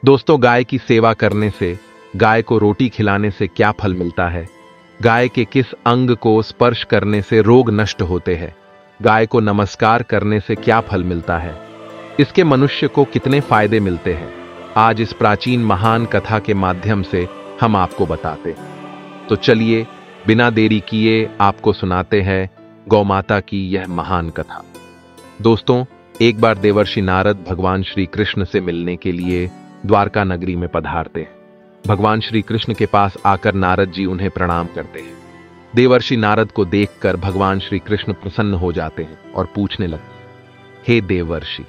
दोस्तों, गाय की सेवा करने से, गाय को रोटी खिलाने से क्या फल मिलता है? गाय के किस अंग को स्पर्श करने से रोग नष्ट होते हैं? गाय को नमस्कार करने से क्या फल मिलता है? इसके मनुष्य को कितने फायदे मिलते हैं? आज इस प्राचीन महान कथा के माध्यम से हम आपको बताते हैं। तो चलिए बिना देरी किए आपको सुनाते हैं गौमाता की यह महान कथा। दोस्तों, एक बार देवर्षि नारद भगवान श्री कृष्ण से मिलने के लिए द्वारका नगरी में पधारते हैं। भगवान श्री कृष्ण के पास आकर नारद जी उन्हें प्रणाम करते हैं। देवर्षि नारद को देखकर भगवान श्री कृष्ण प्रसन्न हो जाते हैं और पूछने लगते हैं, हे देवर्षि,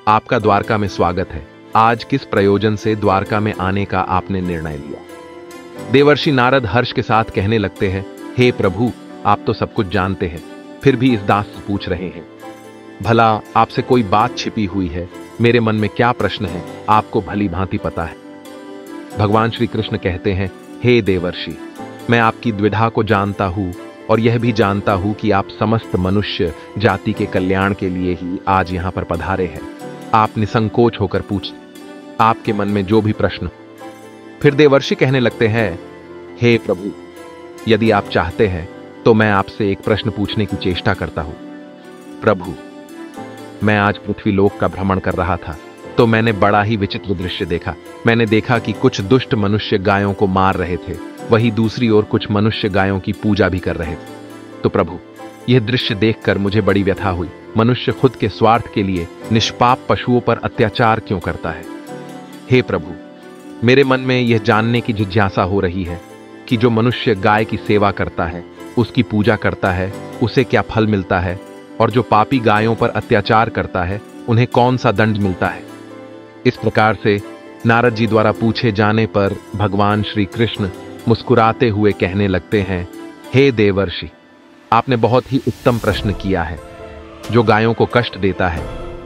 आपका द्वारका में स्वागत है। आज किस प्रयोजन से द्वारका में आने का आपने निर्णय लिया? देवर्षि नारद हर्ष के साथ कहने लगते हैं, हे प्रभु, आप तो सब कुछ जानते हैं, फिर भी इस दास से पूछ रहे हैं। भला आपसे कोई बात छिपी हुई है? मेरे मन में क्या प्रश्न है, आपको भली भांति पता है। भगवान श्री कृष्ण कहते हैं, हे देवर्षि, मैं आपकी द्विधा को जानता हूं और यह भी जानता हूं कि आप समस्त मनुष्य जाति के कल्याण के लिए ही आज यहां पर पधारे हैं। आप निसंकोच होकर पूछें, आपके मन में जो भी प्रश्न हो। फिर देवर्षि कहने लगते हैं, हे प्रभु, यदि आप चाहते हैं तो मैं आपसे एक प्रश्न पूछने की चेष्टा करता हूं। प्रभु, मैं आज पृथ्वी लोक का भ्रमण कर रहा था तो मैंने बड़ा ही विचित्र दृश्य देखा। मैंने देखा कि कुछ दुष्ट मनुष्य गायों को मार रहे थे, वहीं दूसरी ओर कुछ मनुष्य गायों की पूजा भी कर रहे थे। तो प्रभु, यह दृश्य देखकर मुझे बड़ी व्यथा हुई। मनुष्य खुद के स्वार्थ के लिए निष्पाप पशुओं पर अत्याचार क्यों करता है? हे प्रभु, मेरे मन में यह जानने की जिज्ञासा हो रही है कि जो मनुष्य गाय की सेवा करता है, उसकी पूजा करता है, उसे क्या फल मिलता है, और जो पापी गायों पर अत्याचार करता है, उन्हें कौन सा दंड मिलता है? इस प्रकार से नारद जी द्वारा पूछे जाने पर भगवान श्री कृष्ण मुस्कुराते हुए कहने लगते हैं, हे देवर्षि, आपने बहुत ही उत्तम प्रश्न किया है। जो गायों को कष्ट देता है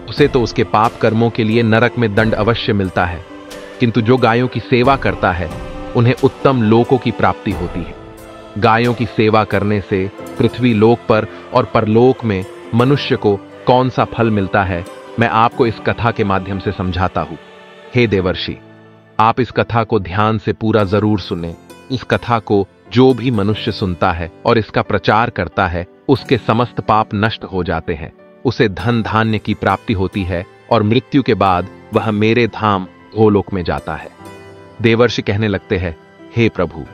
उसे तो उसके पाप कर्मों के लिए नरक में दंड अवश्य मिलता है, किंतु जो गायों की सेवा करता है उन्हें उत्तम लोकों की प्राप्ति होती है। गायों की सेवा करने से पृथ्वी लोक पर और परलोक में मनुष्य को कौन सा फल मिलता है, मैं आपको इस कथा के माध्यम से समझाता हूं। हे देवर्षि, आप इस कथा को ध्यान से पूरा जरूर सुने। इस कथा को जो भी मनुष्य सुनता है और इसका प्रचार करता है, उसके समस्त पाप नष्ट हो जाते हैं, उसे धन धान्य की प्राप्ति होती है और मृत्यु के बाद वह मेरे धाम गोलोक में जाता है। देवर्षि कहने लगते हैं, हे प्रभु,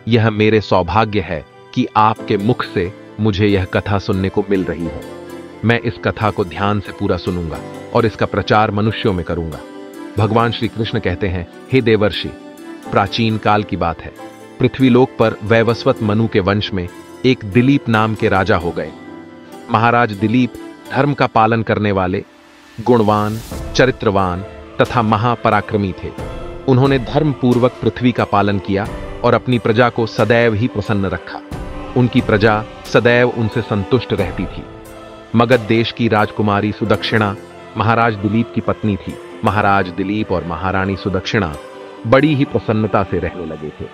यह मेरे सौभाग्य है कि आपके मुख से मुझे यह कथा सुनने को मिल रही है। मैं इस कथा को ध्यान से पूरा सुनूंगा और इसका प्रचार मनुष्यों में करूंगा। भगवान श्री कृष्ण कहते हैं, हे देवर्षि, प्राचीन काल की बात है। पृथ्वीलोक पर वैवस्वत मनु के वंश में एक दिलीप नाम के राजा हो गए। महाराज दिलीप धर्म का पालन करने वाले, गुणवान, चरित्रवान तथा महापराक्रमी थे। उन्होंने धर्म पूर्वक पृथ्वी का पालन किया और अपनी प्रजा को सदैव ही प्रसन्न रखा। उनकी प्रजा सदैव उनसे संतुष्ट रहती थी। मगध देश की राजकुमारी सुदक्षिणा महाराज दिलीप की पत्नी थी। महाराज दिलीप और महारानी सुदक्षिणा बड़ी ही प्रसन्नता से रहने लगे थे,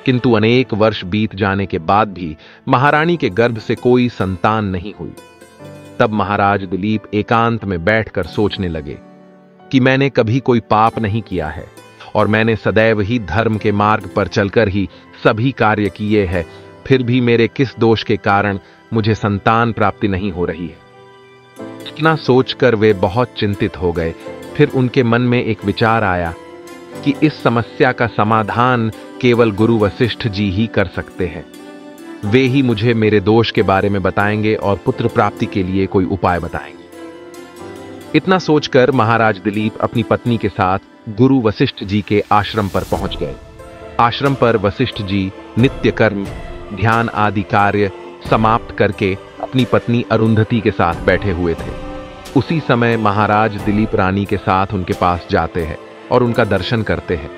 किंतु अनेक वर्ष बीत जाने के बाद भी महारानी के गर्भ से कोई संतान नहीं हुई। तब महाराज दिलीप एकांत में बैठकर सोचने लगे कि मैंने कभी कोई पाप नहीं किया है और मैंने सदैव ही धर्म के मार्ग पर चलकर ही सभी कार्य किए हैं, फिर भी मेरे किस दोष के कारण मुझे संतान प्राप्ति नहीं हो रही है। इतना सोचकर वे बहुत चिंतित हो गए। फिर उनके मन में एक विचार आया कि इस समस्या का समाधान केवल गुरु वशिष्ठ जी ही कर सकते हैं। वे ही मुझे मेरे दोष के बारे में बताएंगे और पुत्र प्राप्ति के लिए कोई उपाय बताएंगे। इतना सोचकर महाराज दिलीप अपनी पत्नी के साथ गुरु वशिष्ठ जी के आश्रम पर पहुंच गए। आश्रम पर वशिष्ठ जी नित्य कर्म, ध्यान आदि कार्य समाप्त करके अपनी पत्नी अरुंधति के साथ बैठे हुए थे। उसी समय महाराज दिलीप रानी के साथ उनके पास जाते हैं और उनका दर्शन करते हैं।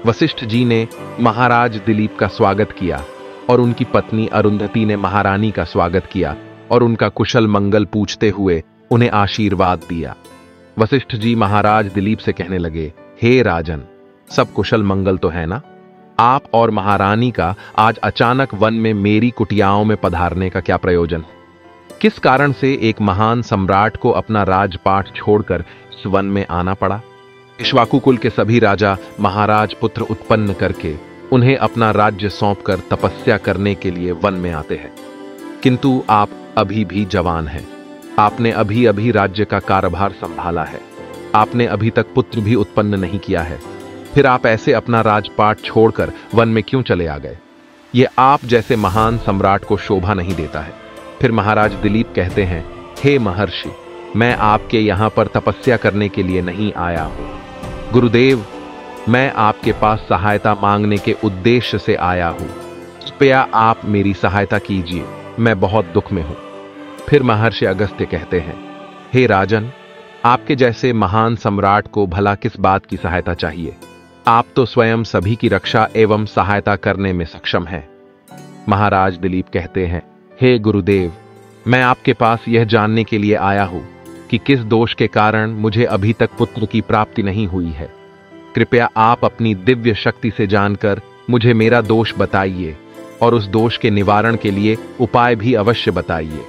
वशिष्ठ जी ने महाराज दिलीप का स्वागत किया और उनकी पत्नी अरुंधति ने महारानी का स्वागत किया और उनका कुशल मंगल पूछते हुए उन्हें आशीर्वाद दिया। वशिष्ठ जी महाराज दिलीप से कहने लगे, हे राजन, सब कुशल मंगल तो है ना? आप और महारानी का आज अचानक वन में मेरी कुटियाओं में पधारने का क्या प्रयोजन है? किस कारण से एक महान सम्राट को अपना राजपाट छोड़कर इस वन में आना पड़ा? इक्ष्वाकु कुल के सभी राजा महाराज पुत्र उत्पन्न करके उन्हें अपना राज्य सौंपकर तपस्या करने के लिए वन में आते हैं। किंतु आप अभी भी जवान हैं। आपने अभी अभी राज्य का कार्यभार संभाला है। आपने अभी तक पुत्र भी उत्पन्न नहीं किया है। फिर आप ऐसे अपना राजपाट छोड़कर वन में क्यों चले आ गए? ये आप जैसे महान सम्राट को शोभा नहीं देता है। फिर महाराज दिलीप कहते हैं, हे महर्षि, मैं आपके यहां पर तपस्या करने के लिए नहीं आया हूं। गुरुदेव, मैं आपके पास सहायता मांगने के उद्देश्य से आया हूं। कृपया आप मेरी सहायता कीजिए, मैं बहुत दुख में हूं। फिर महर्षि अगस्त्य कहते हैं, हे राजन, आपके जैसे महान सम्राट को भला किस बात की सहायता चाहिए? आप तो स्वयं सभी की रक्षा एवं सहायता करने में सक्षम हैं। महाराज दिलीप कहते हैं, हे गुरुदेव, मैं आपके पास यह जानने के लिए आया हूं कि किस दोष के कारण मुझे अभी तक पुत्र की प्राप्ति नहीं हुई है। कृपया आप अपनी दिव्य शक्ति से जानकर मुझे मेरा दोष बताइए और उस दोष के निवारण के लिए उपाय भी अवश्य बताइए।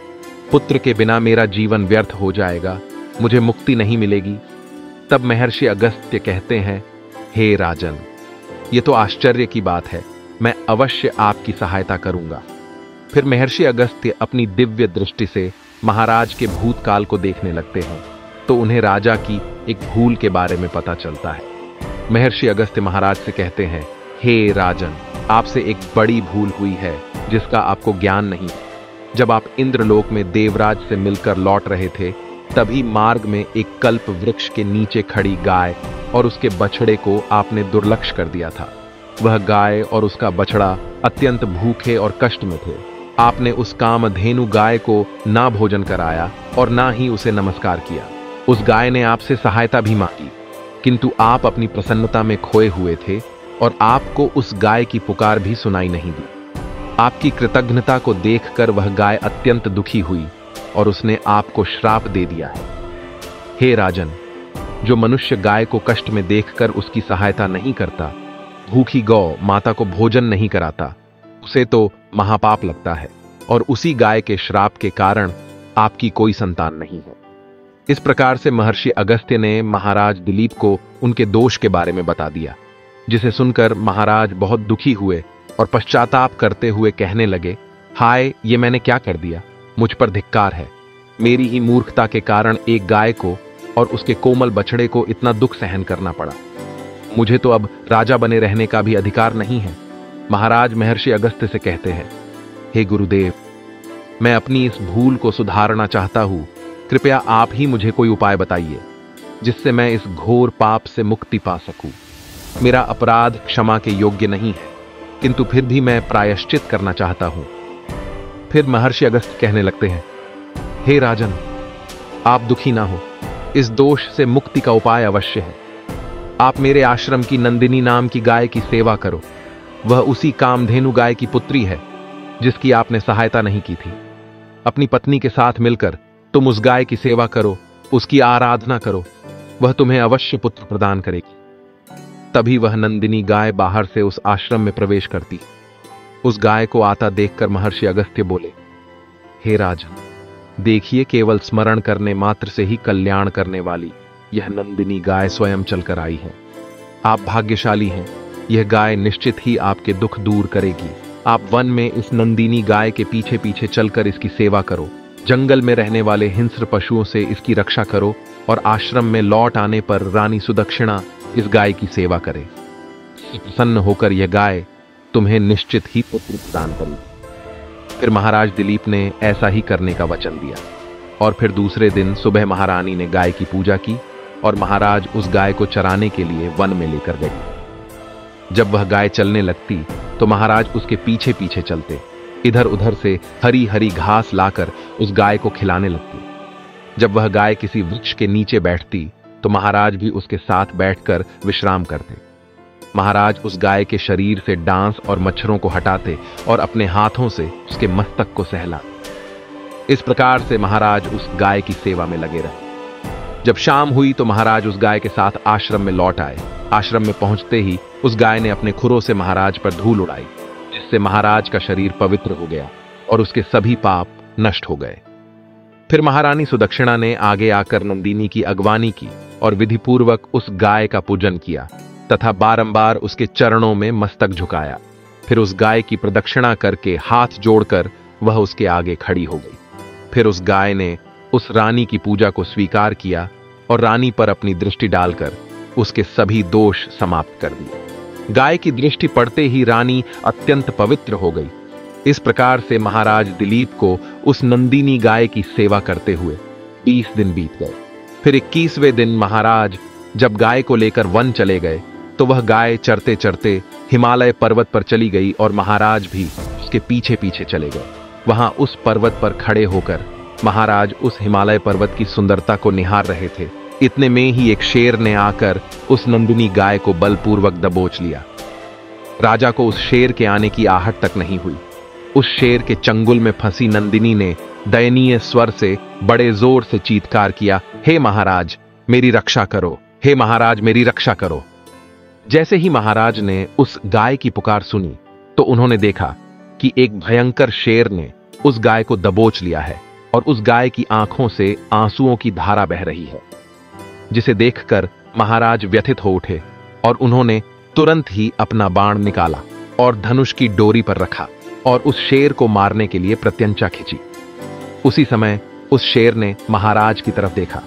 पुत्र के बिना मेरा जीवन व्यर्थ हो जाएगा, मुझे मुक्ति नहीं मिलेगी। तब महर्षि अगस्त्य कहते हैं, हे राजन, ये तो आश्चर्य की बात है, मैं अवश्य आपकी सहायता करूंगा। फिर महर्षि अगस्त्य अपनी दिव्य दृष्टि से महाराज के भूतकाल को देखने लगते हैं तो उन्हें राजा की एक भूल के बारे में पता चलता है। महर्षि अगस्त्य महाराज से कहते हैं, हे राजन, आपसे एक बड़ी भूल हुई है जिसका आपको ज्ञान नहीं है। जब आप इंद्रलोक में देवराज से मिलकर लौट रहे थे, तभी मार्ग में एक कल्प वृक्ष के नीचे खड़ी गाय और उसके बछड़े को आपने दुर्लक्ष्य कर दिया था। वह गाय और उसका बछड़ा अत्यंत भूखे और कष्ट में थे। आपने उस कामधेनु गाय को ना भोजन कराया और ना ही उसे नमस्कार किया। उस गाय ने आपसे सहायता भी मांगी, किंतु आप अपनी प्रसन्नता में खोए हुए थे और आपको उस गाय की पुकार भी सुनाई नहीं दी। आपकी कृतज्ञता को देखकर वह गाय अत्यंत दुखी हुई और उसने आपको श्राप दे दिया है। हे राजन, जो मनुष्य गाय को कष्ट में देखकर उसकी सहायता नहीं करता, भूखी गौ माता को भोजन नहीं कराता, उसे तो महापाप लगता है और उसी गाय के श्राप के कारण आपकी कोई संतान नहीं है। इस प्रकार से महर्षि अगस्त्य ने महाराज दिलीप को उनके दोष के बारे में बता दिया, जिसे सुनकर महाराज बहुत दुखी हुए और पश्चाताप करते हुए कहने लगे, हाय, ये मैंने क्या कर दिया? मुझ पर धिक्कार है। मेरी ही मूर्खता के कारण एक गाय को और उसके कोमल बछड़े को इतना दुख सहन करना पड़ा। मुझे तो अब राजा बने रहने का भी अधिकार नहीं है। महाराज महर्षि अगस्त्य से कहते हैं, हे गुरुदेव, मैं अपनी इस भूल को सुधारना चाहता हूं। कृपया आप ही मुझे कोई उपाय बताइए जिससे मैं इस घोर पाप से मुक्ति पा सकूं। मेरा अपराध क्षमा के योग्य नहीं है, किंतु फिर भी मैं प्रायश्चित करना चाहता हूं। फिर महर्षि अगस्त्य कहने लगते हैं, हे राजन, आप दुखी ना हो, इस दोष से मुक्ति का उपाय अवश्य है। आप मेरे आश्रम की नंदिनी नाम की गाय की सेवा करो। वह उसी कामधेनु गाय की पुत्री है जिसकी आपने सहायता नहीं की थी। अपनी पत्नी के साथ मिलकर तुम उस गाय की सेवा करो, उसकी आराधना करो, वह तुम्हें अवश्य पुत्र प्रदान करेगी। तभी वह नंदिनी गाय बाहर से उस आश्रम में प्रवेश करती। उस गाय को आता देखकर महर्षि अगस्त्य बोले, हे राजन, देखिए, केवल स्मरण करने मात्र से ही कल्याण करने वाली यह नंदिनी गाय स्वयं चलकर आई है। आप भाग्यशाली हैं, यह गाय निश्चित ही आपके दुख दूर करेगी। आप वन में इस नंदिनी गाय के पीछे पीछे चलकर इसकी सेवा करो, जंगल में रहने वाले हिंस्र पशुओं से इसकी रक्षा करो और आश्रम में लौट आने पर रानी सुदक्षिणा इस गाय की सेवा करे। प्रसन्न होकर यह गाय तुम्हें निश्चित ही पुत्र प्रदान करेगी। फिर महाराज दिलीप ने ऐसा ही करने का वचन दिया और फिर दूसरे दिन सुबह महारानी ने गाय की पूजा की और महाराज उस गाय को चराने के लिए वन में लेकर गए। जब वह गाय चलने लगती तो महाराज उसके पीछे पीछे चलते, इधर उधर से हरी हरी घास लाकर उस गाय को खिलाने लगती। जब वह गाय किसी वृक्ष के नीचे बैठती तो महाराज भी उसके साथ बैठकर विश्राम करते। महाराज उस गाय के शरीर से डांस और मच्छरों को हटाते और अपने हाथों से उसके मस्तक को सहलाते। इस प्रकार से महाराज उस गाय की सेवा में लगे रहे। जब शाम हुई तो महाराज उस गाय के साथ आश्रम में लौट आए। आश्रम में पहुंचते ही उस गाय ने अपने खुरों से महाराज पर धूल उड़ाई, जिससे महाराज का शरीर पवित्र हो गया और उसके सभी पाप नष्ट हो गए। फिर महारानी सुदक्षिणा ने आगे आकर नंदिनी की अगवानी की और विधिपूर्वक उस गाय का पूजन किया तथा बारंबार उसके चरणों में मस्तक झुकाया। फिर उस गाय की प्रदक्षिणा करके हाथ जोड़कर वह उसके आगे खड़ी हो गई। फिर उस गाय ने उस रानी की पूजा को स्वीकार किया और रानी पर अपनी दृष्टि डालकर उसके सभी दोष समाप्त कर दिए। गाय की दृष्टि पड़ते ही रानी अत्यंत पवित्र हो गई। इस प्रकार से महाराज दिलीप को उस नंदिनी गाय की सेवा करते हुए 20 दिन बीत गए। फिर 21वें दिन महाराज जब गाय को लेकर वन चले गए तो वह गाय चरते चरते हिमालय पर्वत पर चली गई और महाराज भी उसके पीछे पीछे चले गए। वहां उस पर्वत पर खड़े होकर महाराज उस हिमालय पर्वत की सुंदरता को निहार रहे थे। इतने में ही एक शेर ने आकर उस नंदिनी गाय को बलपूर्वक दबोच लिया। राजा को उस शेर के आने की आहट तक नहीं हुई। उस शेर के चंगुल में फंसी नंदिनी ने दयनीय स्वर से बड़े जोर से चीत्कार किया, हे महाराज मेरी रक्षा करो, हे महाराज मेरी रक्षा करो। जैसे ही महाराज ने उस गाय की पुकार सुनी तो उन्होंने देखा कि एक भयंकर शेर ने उस गाय को दबोच लिया है और उस गाय की आंखों से आंसुओं की धारा बह रही है, जिसे देखकर महाराज व्यथित हो उठे और उन्होंने तुरंत ही अपना बाण निकाला और धनुष की डोरी पर रखा और उस शेर को मारने के लिए प्रत्यंचा खींची। उसी समय उस शेर ने महाराज की तरफ देखा।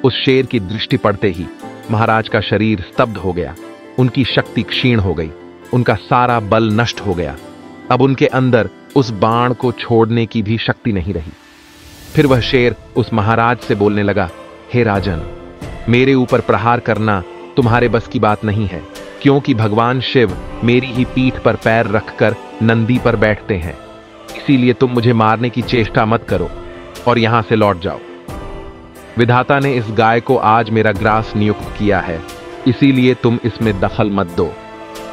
उस शेर की दृष्टि पड़ते ही महाराज का शरीर स्तब्ध हो गया, उनकी शक्ति क्षीण हो गई, उनका सारा बल नष्ट हो गया। अब उनके अंदर उस बाण को छोड़ने की भी शक्ति नहीं रही। फिर वह शेर उस महाराज से बोलने लगा, हे राजन, मेरे ऊपर प्रहार करना तुम्हारे बस की बात नहीं है, क्योंकि भगवान शिव मेरी ही पीठ पर पैर रखकर नंदी पर बैठते हैं। इसीलिए तुम मुझे मारने की चेष्टा मत करो और यहां से लौट जाओ। विधाता ने इस गाय को आज मेरा ग्रास नियुक्त किया है, इसीलिए तुम इसमें दखल मत दो।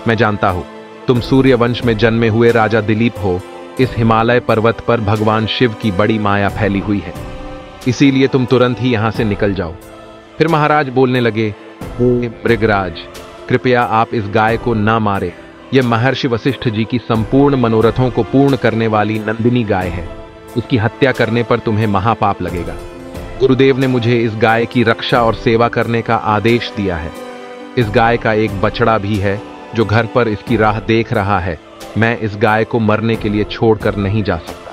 मैं जानता हूं तुम सूर्यवंश में जन्मे हुए राजा दिलीप हो। इस हिमालय पर्वत पर भगवान शिव की बड़ी माया फैली हुई है, इसीलिए तुम तुरंत ही यहां से निकल जाओ। फिर महाराज बोलने लगे, मृगराज, कृपया आप इस गाय को ना मारे। यह महर्षि वशिष्ठ जी की संपूर्ण मनोरथों को पूर्ण करने वाली नंदिनी गाय है। इसकी हत्या करने पर तुम्हें महापाप लगेगा। गुरुदेव ने मुझे इस गाय की रक्षा और सेवा करने का आदेश दिया है। इस गाय का एक बछड़ा भी है जो घर पर इसकी राह देख रहा है। मैं इस गाय को मरने के लिए छोड़कर नहीं जा सकता।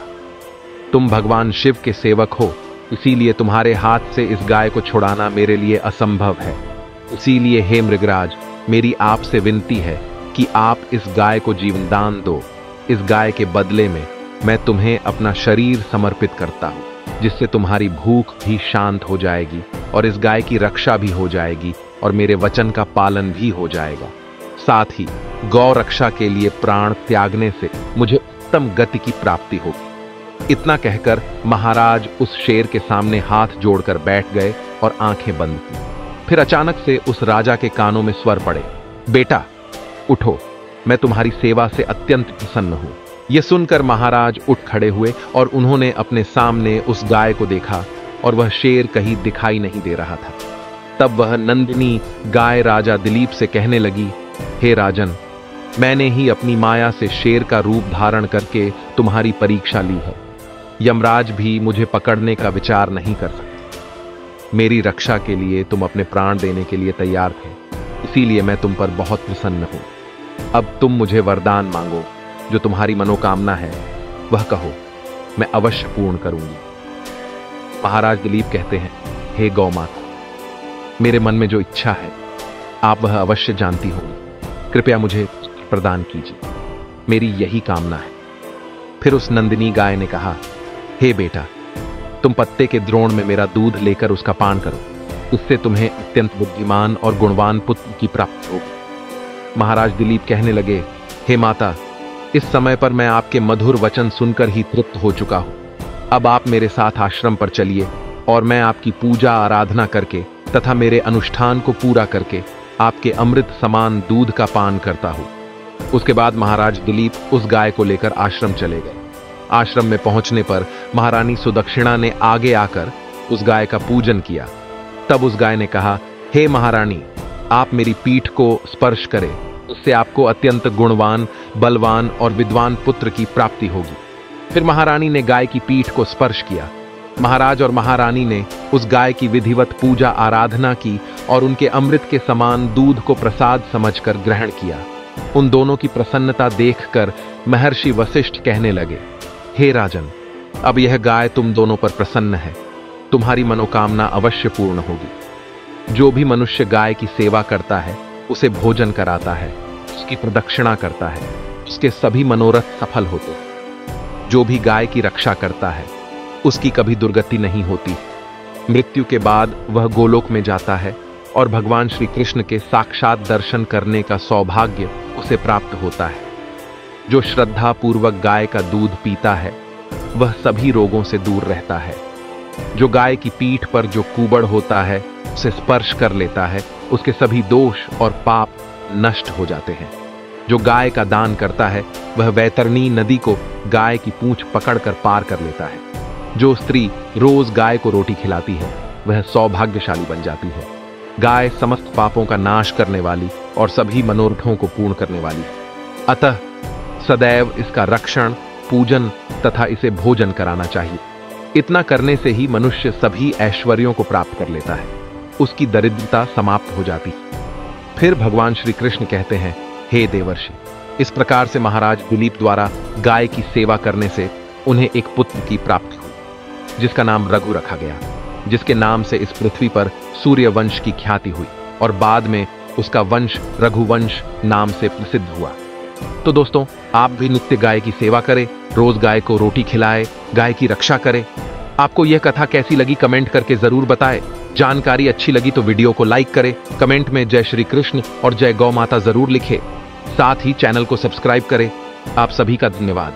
तुम भगवान शिव के सेवक हो, इसीलिए तुम्हारे हाथ से इस गाय को छुड़ाना मेरे लिए असंभव है। इसीलिए हे मृगराज, मेरी आपसे विनती है कि आप इस गाय को जीवनदान दो। इस गाय के बदले में मैं तुम्हें अपना शरीर समर्पित करता हूं, जिससे तुम्हारी भूख भी शांत हो जाएगी और इस गाय की रक्षा भी हो जाएगी और मेरे वचन का पालन भी हो जाएगा। साथ ही गौ रक्षा के लिए प्राण त्यागने से मुझे उत्तम गति की प्राप्ति होगी। इतना कहकर महाराज उस शेर के सामने हाथ जोड़कर बैठ गए और आंखें बंद की। फिर अचानक से उस राजा के कानों में स्वर पड़े, बेटा उठो, मैं तुम्हारी सेवा से अत्यंत प्रसन्न हूं। यह सुनकर महाराज उठ खड़े हुए और उन्होंने अपने सामने उस गाय को देखा और वह शेर कहीं दिखाई नहीं दे रहा था। तब वह नंदिनी गाय राजा दिलीप से कहने लगी, हे राजन, मैंने ही अपनी माया से शेर का रूप धारण करके तुम्हारी परीक्षा ली है। यमराज भी मुझे पकड़ने का विचार नहीं कर सकते। मेरी रक्षा के लिए तुम अपने प्राण देने के लिए तैयार थे, इसीलिए मैं तुम पर बहुत प्रसन्न हूं। अब तुम मुझे वरदान मांगो, जो तुम्हारी मनोकामना है वह कहो, मैं अवश्य पूर्ण करूंगी। महाराज दिलीप कहते हैं, हे गौ माता, मेरे मन में जो इच्छा है आप वह अवश्य जानती होंगी। कृपया मुझे प्रदान कीजिए, मेरी यही कामना है। फिर उस नंदिनी गाय ने कहा, हे बेटा, तुम पत्ते के द्रोण में मेरा दूध लेकर उसका पान करो, इससे तुम्हें अत्यंत बुद्धिमान और गुणवान पुत्र की प्राप्ति होगी। महाराज दिलीप कहने लगे, हे माता, इस समय पर मैं आपके मधुर वचन सुनकर ही तृप्त हो चुका हूं। अब आप मेरे साथ आश्रम पर चलिए और मैं आपकी पूजा आराधना करके तथा मेरे अनुष्ठान को पूरा करके आपके अमृत समान दूध का पान करता हूं। उसके बाद महाराज दिलीप उस गाय को लेकर आश्रम चले गए। आश्रम में पहुंचने पर महारानी सुदक्षिणा ने आगे आकर उस गाय का पूजन किया। तब उस गाय ने कहा, हे महारानी, आप मेरी पीठ को स्पर्श करें, उससे आपको अत्यंत गुणवान, बलवान और विद्वान पुत्र की प्राप्ति होगी। फिर महारानी ने गाय की पीठ को स्पर्श किया। महाराज और महारानी ने उस गाय की विधिवत पूजा आराधना की और उनके अमृत के समान दूध को प्रसाद समझकर ग्रहण किया। उन दोनों की प्रसन्नता देखकर महर्षि वशिष्ठ कहने लगे, हे राजन, अब यह गाय तुम दोनों पर प्रसन्न है, तुम्हारी मनोकामना अवश्य पूर्ण होगी। जो भी मनुष्य गाय की सेवा करता है, उसे भोजन कराता है, उसकी प्रदक्षिणा करता है, उसके सभी मनोरथ सफल होते हैं। जो भी गाय की रक्षा करता है, उसकी कभी दुर्गति नहीं होती। मृत्यु के बाद वह गोलोक में जाता है और भगवान श्री कृष्ण के साक्षात दर्शन करने का सौभाग्य उसे प्राप्त होता है। जो श्रद्धा पूर्वक गाय का दूध पीता है, वह सभी रोगों से दूर रहता है। जो गाय की पीठ पर जो कुबड़ होता है, उसे स्पर्श कर लेता है, उसके सभी दोष और पाप नष्ट हो जाते हैं। जो गाय का दान करता है, वह वैतरणी नदी को गाय की पूंछ पकड़कर पार कर लेता है। जो स्त्री रोज गाय को रोटी खिलाती है, वह सौभाग्यशाली बन जाती है। गाय समस्त पापों का नाश करने वाली और सभी मनोरथों को पूर्ण करने वाली है। अतः सदैव इसका रक्षण, पूजन तथा इसे भोजन कराना चाहिए। इतना करने से ही मनुष्य सभी ऐश्वर्यों को प्राप्त कर लेता है, उसकी दरिद्रता समाप्त हो जाती है। फिर भगवान श्री कृष्ण कहते हैं, हे देवर्षि, इस प्रकार से महाराज दिलीप द्वारा गाय की सेवा करने से उन्हें एक पुत्र की प्राप्ति हुई, जिसका नाम रघु रखा गया, जिसके नाम से इस पृथ्वी पर सूर्य वंश की ख्याति हुई और बाद में उसका वंश रघुवंश नाम से प्रसिद्ध हुआ। तो दोस्तों, आप भी नित्य गाय की सेवा करें, रोज गाय को रोटी खिलाएं, गाय की रक्षा करें। आपको यह कथा कैसी लगी कमेंट करके जरूर बताएं। जानकारी अच्छी लगी तो वीडियो को लाइक करें, कमेंट में जय श्री कृष्ण और जय गौ माता जरूर लिखें। साथ ही चैनल को सब्सक्राइब करें। आप सभी का धन्यवाद।